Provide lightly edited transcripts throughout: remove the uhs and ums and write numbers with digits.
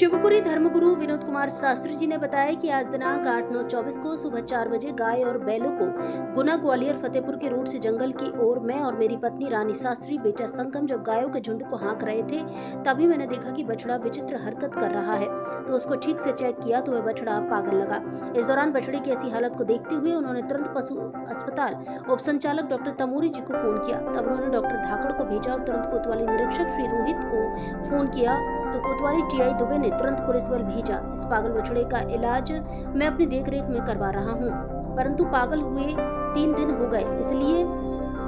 शिवपुरी धर्मगुरु विनोद कुमार शास्त्री जी ने बताया कि आज दिनांक 8/9/24 को सुबह 4 बजे गाय और बैलों को गुना ग्वालियर फतेहपुर के रूट से जंगल की ओर मैं और मेरी पत्नी रानी शास्त्री बेटा संगम जब गायों के झुंड को हाँक रहे थे, तभी मैंने देखा कि बछड़ा विचित्र हरकत कर रहा है। तो उसको ठीक से चेक किया तो वह बछड़ा पागल लगा। इस दौरान बछड़े की ऐसी हालत को देखते हुए उन्होंने तुरंत पशु अस्पताल उप संचालक डॉक्टर तमोरी जी को फोन किया। तब उन्होंने डॉक्टर धाकड़ को भेजा और तुरंत कोतवाली निरीक्षक श्री रोहित को फोन किया तो कोतवाली टीआई दुबे ने तुरंत पुलिस बल भेजा। इस पागल बछड़े का इलाज मैं अपनी देखरेख में करवा रहा हूं, परंतु पागल हुए 3 दिन हो गए, इसलिए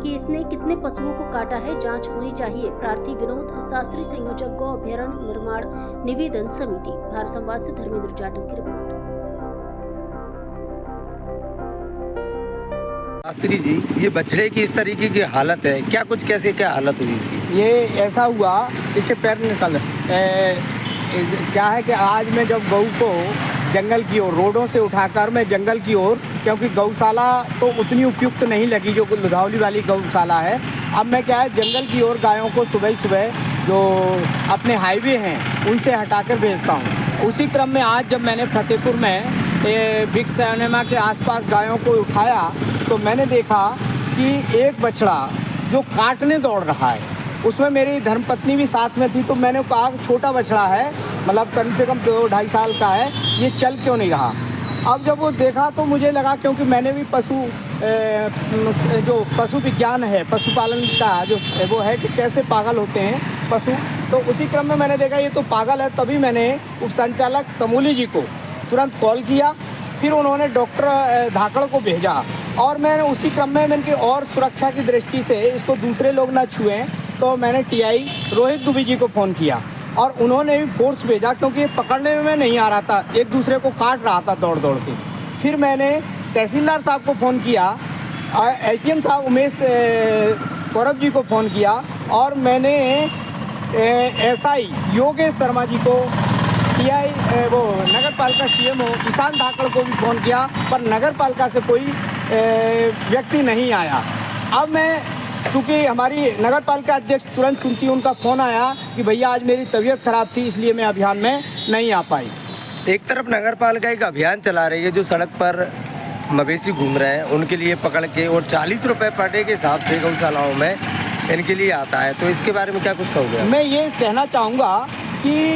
कि इसने कितने पशुओं को काटा है जांच होनी चाहिए। प्रार्थी विनोद शास्त्री, संयोजक गौ अभ्यारण्य निर्माण निवेदन समिति। भारत संवाद से धर्मेंद्र जाटव की रिपोर्ट। शास्त्री जी, ये बछड़े की इस तरीके की हालत है, क्या कुछ कैसे क्या हालत हुई इसकी? ये ऐसा हुआ, इसके पैर निकल क्या है कि आज मैं जब गऊ को जंगल की ओर रोडों से उठाकर मैं जंगल की ओर, क्योंकि गौशाला तो उतनी उपयुक्त नहीं लगी जो लुधावली वाली गौशाला है, अब मैं क्या है जंगल की ओर गायों को सुबह सुबह जो अपने हाईवे हैं उनसे हटाकर भेजता हूँ। उसी क्रम में आज जब मैंने फतेहपुर में बिग सिनेमा के आसपास गायों को उठाया तो मैंने देखा कि एक बछड़ा जो काटने दौड़ रहा है, उसमें मेरी धर्मपत्नी भी साथ में थी। तो मैंने कहा छोटा बछड़ा है, मतलब कम से कम 2-2.5 साल का है, ये चल क्यों नहीं रहा। अब जब वो देखा तो मुझे लगा, क्योंकि मैंने भी जो पशु विज्ञान है, पशुपालन का जो वो है कि कैसे पागल होते हैं पशु, तो उसी क्रम में मैंने देखा ये तो पागल है। तभी मैंने उप संचालक तमोली जी को तुरंत कॉल किया, फिर उन्होंने डॉक्टर धाकड़ को भेजा और मैंने उसी क्रम में मैंने और सुरक्षा की दृष्टि से इसको दूसरे लोग ना छुएं, तो मैंने टीआई रोहित दुबे जी को फ़ोन किया और उन्होंने भी फोर्स भेजा, क्योंकि ये पकड़ने में मैं नहीं आ रहा था, एक दूसरे को काट रहा था दौड़ दौड़ के। फिर मैंने तहसीलदार साहब को फ़ोन किया और एसडीएम साहब उमेश गौरव जी को फ़ोन किया और मैंने एसआई योगेश शर्मा जी को, टीआई वो नगर पालिका सीएमओ ईशान धाकड़ को भी फ़ोन किया, पर नगर पालिका से कोई व्यक्ति नहीं आया। अब मैं, चूँकि हमारी नगर पालिका अध्यक्ष तुरंत सुनती उनका फ़ोन आया कि भैया आज मेरी तबीयत खराब थी इसलिए मैं अभियान में नहीं आ पाई। एक तरफ नगर पालिका एक अभियान चला रही है जो सड़क पर मवेशी घूम रहे हैं उनके लिए पकड़ के, और 40 रुपये पर डे के हिसाब से गौशालाओं में इनके लिए आता है, तो इसके बारे में क्या कुछ कहोगे? मैं ये कहना चाहूँगा कि